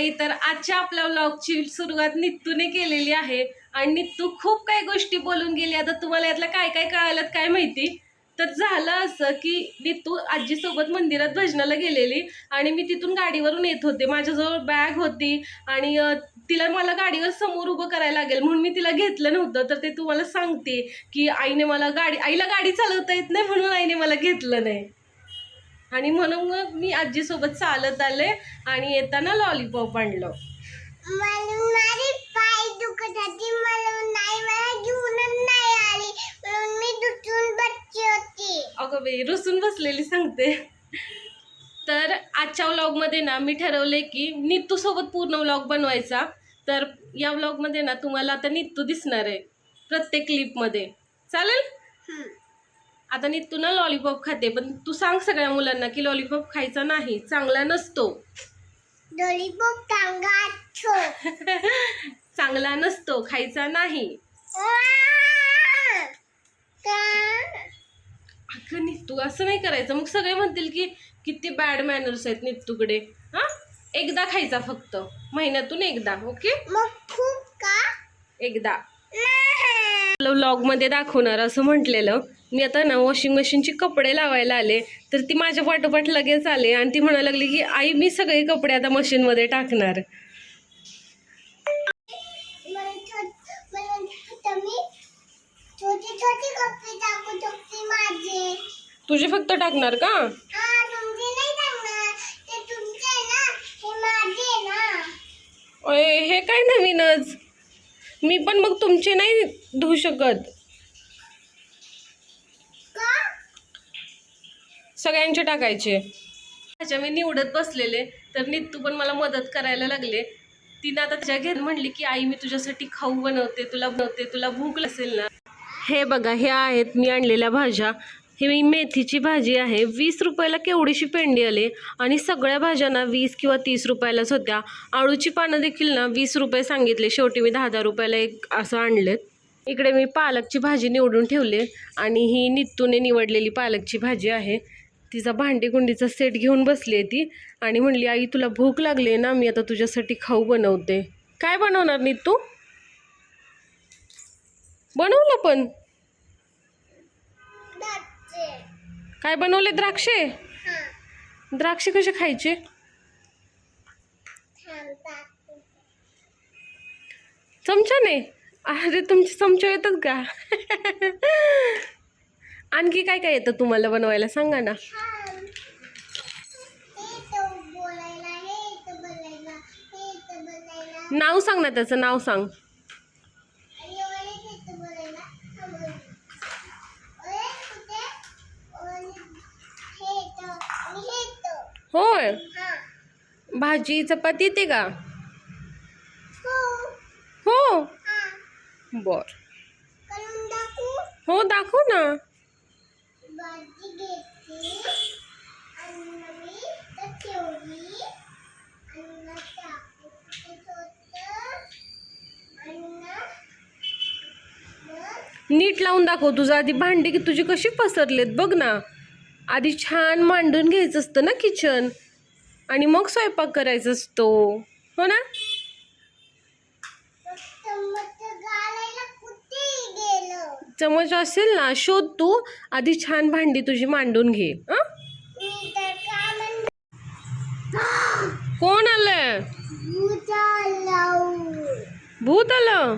मंडळी, तर आजच्या आपल्या व्लॉगची सुरुवात नित्तूने केलेली आहे आणि नित्तू खूप काही गोष्टी बोलून गेली. आता तुम्हाला यातलं काय काय कळालं काय माहिती. तर झालं असं की नित्तू आजीसोबत मंदिरात भजनाला गेलेली आणि मी तिथून गाडीवरून येत होते. माझ्याजवळ बॅग होती आणि तिला मला गाडीवर समोर उभं करायला लागेल म्हणून मी तिला घेतलं नव्हतं. तर ते तुम्हाला सांगते की आईने मला आईला गाडी चालवता येत नाही म्हणून आईने मला घेतलं नाही आणि म्हणून मग मी आजीसोबत चालत आले आणि येताना लॉलीपॉप आणलं. पाय दुखत होती म्हणून मला घेऊन नाही आली म्हणून मी रुसून बसली होती. अगं बाई, रुसून बसलेली सांगते. तर आजच्या व्लॉगमध्ये ना मी ठरवले की नित्तू सोबत पूर्ण व्लॉग बनवायचा. तर या व्लॉगमध्ये ना तुम्हाला आता नित्तू दिसणार आहे प्रत्येक क्लिपमध्ये. चालेल? आता नित्तू ना लॉलीपॉप खाते, पण तू सांग सगळ्या मुलांना की लॉलीपॉप खायचा नाही, चांगला नसतो. लॉलीपॉप चांगला नसतो, खायचा नाही. अगं नित्तू असं नाही करायचं, मग सगळे म्हणतील की किती बॅड मॅनर्स आहेत नित्तूकडे. हा, एकदा खायचा फक्त, महिन्यातून एकदा. ओके, मग खूप का? एकदा. व्लॉग मध्ये दाखवणार असं म्हटलेलं. मी आता ना वॉशिंग मशीनची कपडे लावायला आले तर ती माझ्या पाठोपाठ लगेच आले आणि ती म्हणायला लागली की आई मी सगळे कपडे आता मशीन मध्ये टाकणार. तुझे फक्त टाकणार का? हे काय नवीनच. मी पण मग तुमचे नाही धुवू शकत, सगळ्यांचे टाकायचे. त्याच्या मी निवडत बसलेले तर नित्तू पण मला मदत करायला लागले. तिनं आता त्याच्या घेत म्हणली की आई मी तुझ्यासाठी खाऊ बनवते, तुला भूक असेल ना. हे बघा, ह्या आहेत मी आणलेल्या भाज्या. ही मेथीची भाजी आहे, 20 रुपयाला केवढीशी पेंडी आली आणि सगळ्या भाज्या ना 20 किंवा 30 रुपयालाच होत्या. आळूची पानं देखील ना 20 रुपये सांगितले, शेवटी मी 10-10 रुपयाला एक असं आणलेत. इकडे मी पालकची भाजी निवडून ठेवले आणि ही नित्तूने निवडलेली पालकची भाजी आहे. तिचा भांडी-कुंडीचा सेट घेऊन बसली आहे ती आणि म्हणली आई तुला भूक लागली ना, मी आता तुझ्यासाठी खाऊ बनवते. काय बनवणार नित्तू? बनवलं पण काय बनवले? द्राक्षे. द्राक्षे कसे खायचे? चमच्याने? अरे तुमचे चमचे येतात का? आणखी काय काय येतं तुम्हाला बनवायला सांगा ना. नाव सांग ना, त्याचं नाव सांग. होय, भाजी चपाती येते का? हो, बर. हो दाखव ना. नीट लावून दाखव. तुझं आधी भांडी की तुझी कशी पसरलेत बघ ना. आधी छान मांडून घ्यायचं असतं ना किचन आणि मग स्वयंपाक करायचा असतो, हो ना. चमच असेल ना, शोध तू. आधी छान भांडी तुझी मांडून घे. कोण आलं? भूत आलं.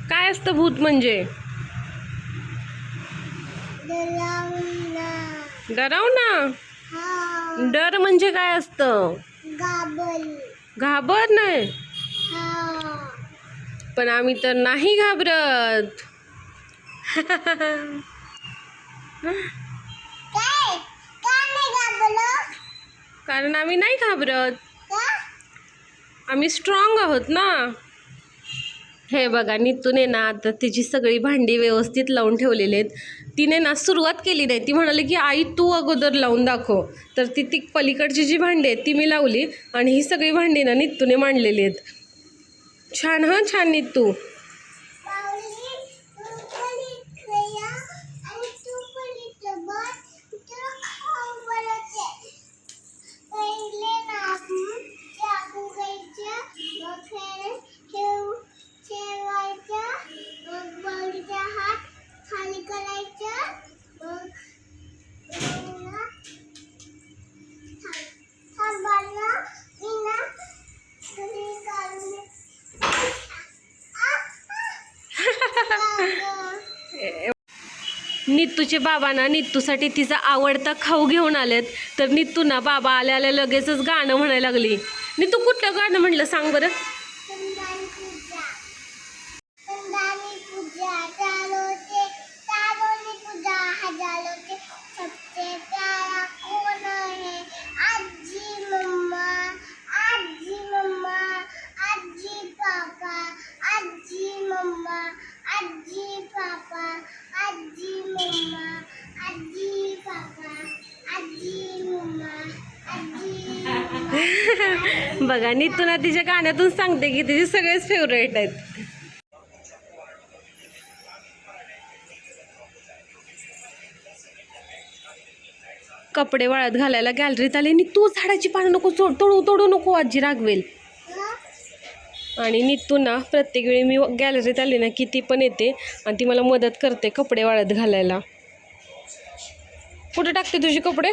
काय असतं भूत म्हणजे? डरावना. डर म्हणजे काय असतं? घाबर नाही. पण आम्ही तर नाही घाबरत. कारण आम्ही नाही घाबरत, आम्ही स्ट्रॉंग आहोत ना. हे बघा, नित्तूने ना आता तिची सगळी भांडी व्यवस्थित लावून ठेवलेली आहेत. तिने ना सुरुवात केली नाही. ती म्हणाली की आई तू अगोदर लावून दाखव. तर ती पलीकडची जी भांडी आहेत ती मी लावली आणि ही सगळी भांडी ना नित्तूने मांडलेली आहेत. छान. हा छान नित्तू. नित्तूचे बाबा ना नित्तूसाठी तिचा आवडता खाऊ घेऊन आलेत. तर नित्तू ना बाबा आल्या आल्या लगेचच गाणं म्हणायला लागली. नित्तू कुठलं गाणं म्हणलं सांग बरं. संदानी पूजा चारों पूजा हजारों के सबसे प्यारा कौन है आजी मम्मा आजी मम्मा आजी पापा आजी मम्मा आजी पापा आजी मम्मा आजी पापा आजी मम्मा आजी मम्मा. बघा नित्तू ना तिच्या गाण्यातून सांगते की तिचे सगळेच फेवरेट आहेत. कपडे वाळत घालायला गॅलरीत आले आणि तू झाडाची पानं नको तोडू नको आजी रागवेल. आणि नित्तू ना प्रत्येक वेळी मी गॅलरीत आली ना की ती पण येते आणि ती मला मदत करते कपडे वाळत घालायला. कुठे टाकते तुझे कपडे.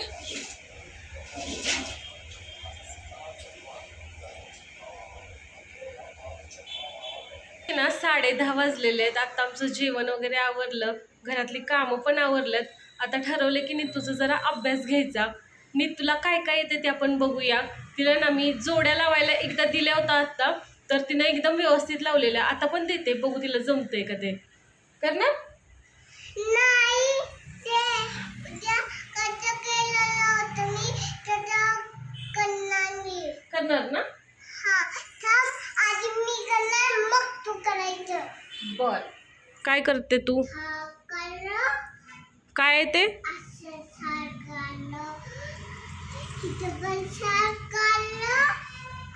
ना 10:30 वाजलेले आहेत. आता आमचं जेवण वगैरे आवरलं, घरातली कामं पण आवरल्यात. आता ठरवले की नित्तूचा जरा अभ्यास घ्यायचा. नित्तूला काय काय येते ते आपण बघूया. तिला ना मी जोड्या लावायला एकदा दिल्या होत्या आत्ता, तर तिनं एकदम व्यवस्थित लावलेल्या. आता पण देते, बघू तिला जमतंय का ते. कर ना. नाही ते उद्या कसं केलेलं होतं मी त्याचं करणार ना. हा थांब आधी मी करणार मग तू करायचं. बर. काय करते तू. हा कळलं. काय आहे ते. असं सारखं इथं पण सारखं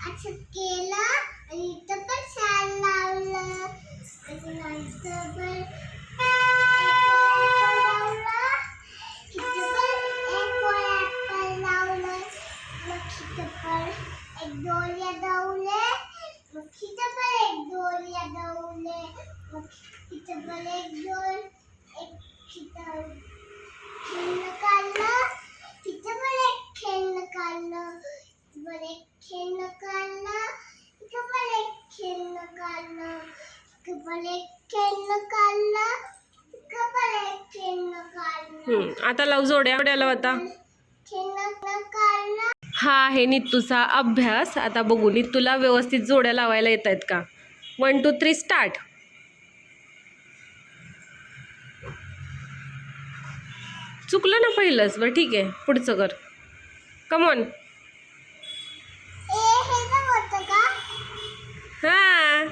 असं केलं आणि इथं पण सार लावलं आणि नंतर पण दोऱ्या दावले मग इथं पण एक दोऱ्या दावले मग इथं पण एक इथं खेळणं काढलं इथं पण एक खेळणं काढलं इथं पण एक खेळणं काढलं इथं पण एक खेळणं काढलं इथं पण एक खेळणं काढलं इथं पण एक खेळणं काढलं. आता लाव जोड्या लाव आता. खेळणं काढलं. हा आहे नित्तूचा अभ्यास. आता बघू नित्तूला व्यवस्थित जोड्या लावायला येत आहेत का. 1 2 3 स्टार्ट. चुकलं ना पहिलंच. बरं ठीक आहे, पुढचं कर. कमॉन. हे तर होतं का. हा.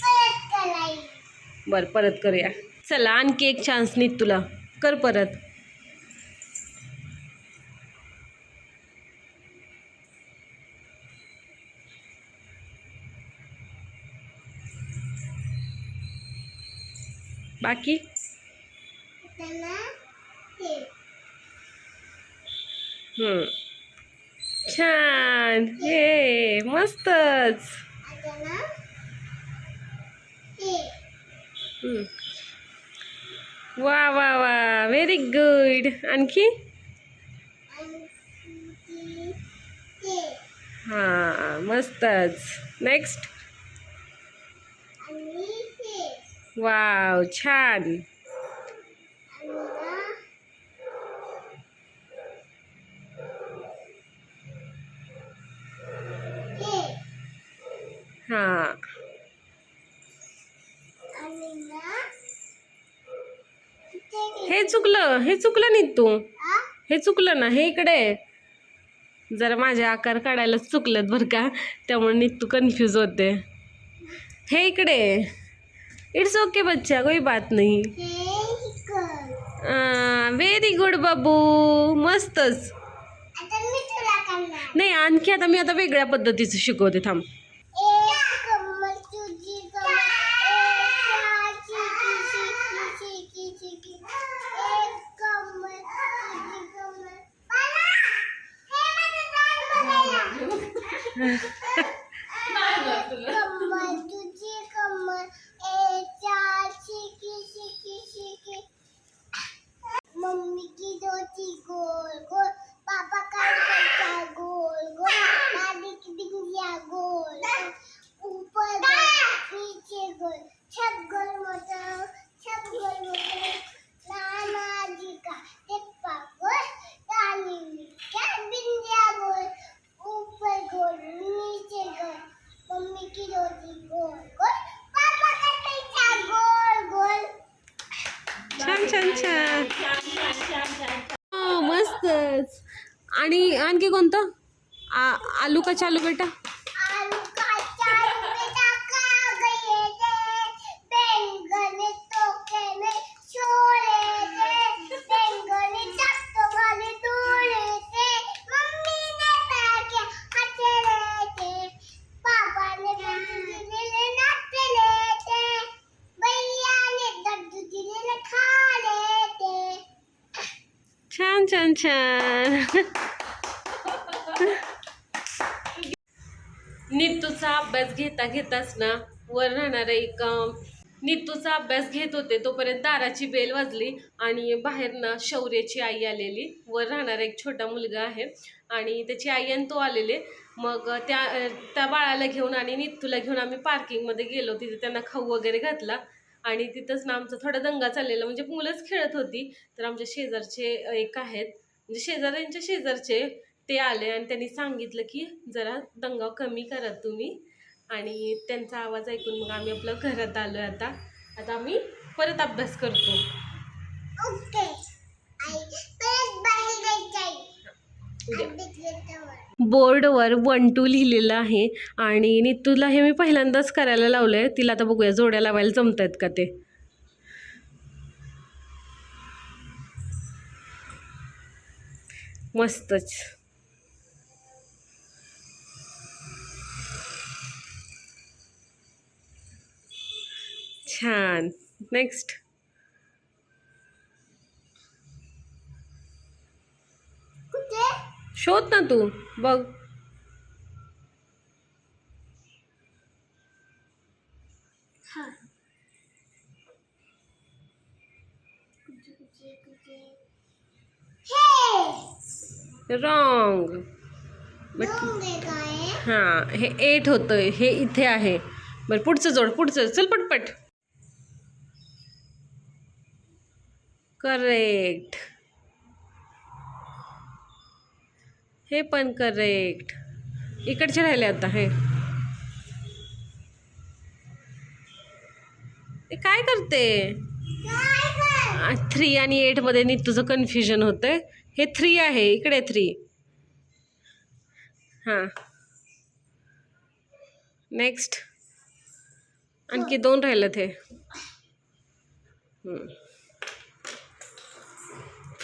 परत करायचं. बरं परत करूया. चला आणखी एक चान्स नित्तूला. कर परत. बाकी. त्यांना हे छान. हे मस्तच. त्यांना हे वा वा वा व्हेरी गुड. आणखी. आणि हे हां मस्तच. नेक्स्ट. आणि हे वाव छान. आणि ना हे हां आणि ना हे चुकलं नित्तू. हा हे चुकलं ना. हे इकडे जरा माझे आकार काढायलाच चुकलेत बरं का, त्यामुळे नित्तू कन्फ्यूज होते. हे इकडे. इट्स ओके बच्चा, कोई बात नहीं. हे कर. व्हेरी गुड बाबू. मस्तच. आता मी तुला करणार. नाही आणखी आता मी वेगळ्या पद्धतीचं शिकवते. थांब. एक कमल तुझी कमल चिकी एक कमल तुझी कमल बाला हे माझं कमल तुझी कमल चार चिकी मम्मी की धोती गोल गोल पापा का गोल गोल दादी की बिंदिया गोल फिरवली गोल गोल पापा करायचा गोल गोल. छान छान छान. हो मस्तच. आणि आणखी कोणतं आलू का चालू बेटा? आलू का चालू बेटा का गए थे बैंगन टोके में छोले थे बैंगन टक्को वाले तोड़े थे मम्मी ने बैठ के हंसले थे पापा ने दिले नाचले थे भैया ने दर्द दिले खा लेते. छान छान छान. नितूचा अभ्यास घेता घेताच ना वर राहणारा एक नितूचा अभ्यास घेत होते तोपर्यंत दाराची बेल वाजली आणि बाहेर ना शौर्याची आई आलेली. वर राहणारा एक छोटा मुलगा आहे आणि त्याची आई आणि तो आलेले. मग त्या बाळाला घेऊन आणि नितूला घेऊन आम्ही पार्किंगमध्ये गेलो. तिथे त्यांना खाऊ वगैरे घातला आणि तिथंच ना आमचा थोडा दंगा चाललेला. म्हणजे मुलंच खेळत होती तर आमच्या शेजारचे एक आहेत म्हणजे शेजाऱ्यांच्या शेजारचे ते आले आणि त्यांनी सांगितलं की जरा दंगा कमी करा तुम्ही. आणि त्यांचा आवाज ऐकून मग आम्ही आपलं घरात आलो. आता आम्ही परत अभ्यास करतो. ओके आई परत बाहेर जायचं. बोर्डवर 1 2 लिहिलेलं आहे आणि नितूला हे मी पहिल्यांदाच करायला लावलंय. तिला आता बघूया जोड्या लावायला जमत आहेत का ते. मस्तच. छान. नेक्स्ट. कुठे शोध ना तू बघ. हा कुठे हे रॉंग. डोंगे काय हां हे 8 होतंय हे इथे आहे. बरं पुढचं जोड पुढचं चल पटपट. करेक्ट. हे पण करेक्ट. इकडचे राहिले आता हे काय करते. 3 आणि 8 मध्ये नीट तुझं कन्फ्युजन होतंय. हे 3 आहे इकडे 3. हां नेक्स्ट. आणखी 2 राहिलेत हे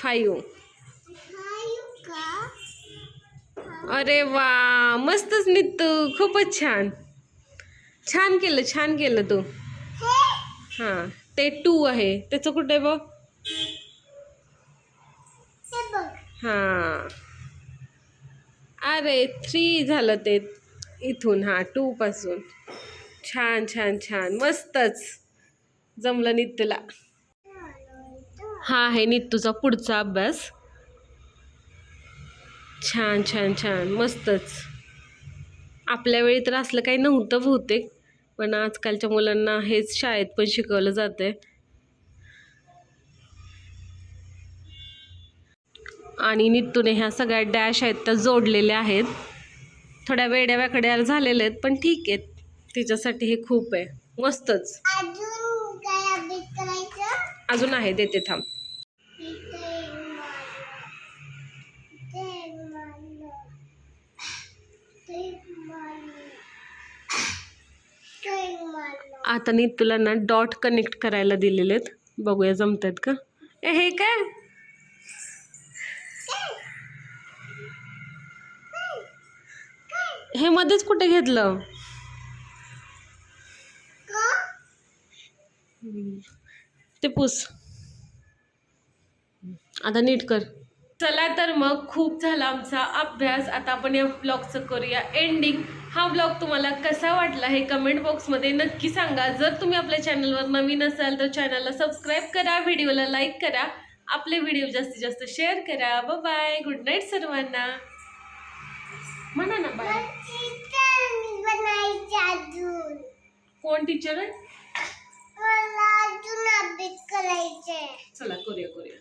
5. अरे वा मस्तच नीतू खूपच छान. छान केलं तू. हां ते 2 आहे त्याचं कुठे बघ. हां अरे 3 झालं ते इथून. हां 2 पासून. छान छान छान मस्तच जमलं नितूला. हा आहे नितूचा पुढचा अभ्यास. छान छान छान मस्तच. आपल्या वेळी तर असलं काही नव्हतं बहुतेक पण आजकालच्या मुलांना हेच शाळेत पण शिकवलं जातंय. आणि नितूने ह्या सगळ्या डॅश आहेत त्या जोडलेल्या आहेत. थोड्या वेड्या वाकड्या झालेल्या आहेत पण ठीक आहेत. तिच्यासाठी हे खूप आहे. मस्तच. अजून काय अभ्यास करायचं अजून आहे देते थांब. आता नितूला ना डॉट कनेक्ट करायला दिलेले आहेत. बघूया जमतात का. हे काय हे मध्येच कुठे घेतलं. ते पुस. आता नीट कर. चला तर मग खूप झाला आमचा अभ्यास. आता आपण या ब्लॉगचं करूया एंडिंग. हा ब्लॉग तुम्हाला कसा वाटला हे कमेंट बॉक्समध्ये नक्की सांगा. जर तुम्ही आपल्या चॅनलवर नवीन असाल तर चॅनलला सबस्क्राईब करा, व्हिडिओला लाईक करा, आपले व्हिडिओ जास्तीत जास्त शेअर करा. बाय गुड नाईट सर्वांना. म्हणा ना बाय. कोण टीचर आहे. मला अजून अभ्यास करायचे. चला करूया.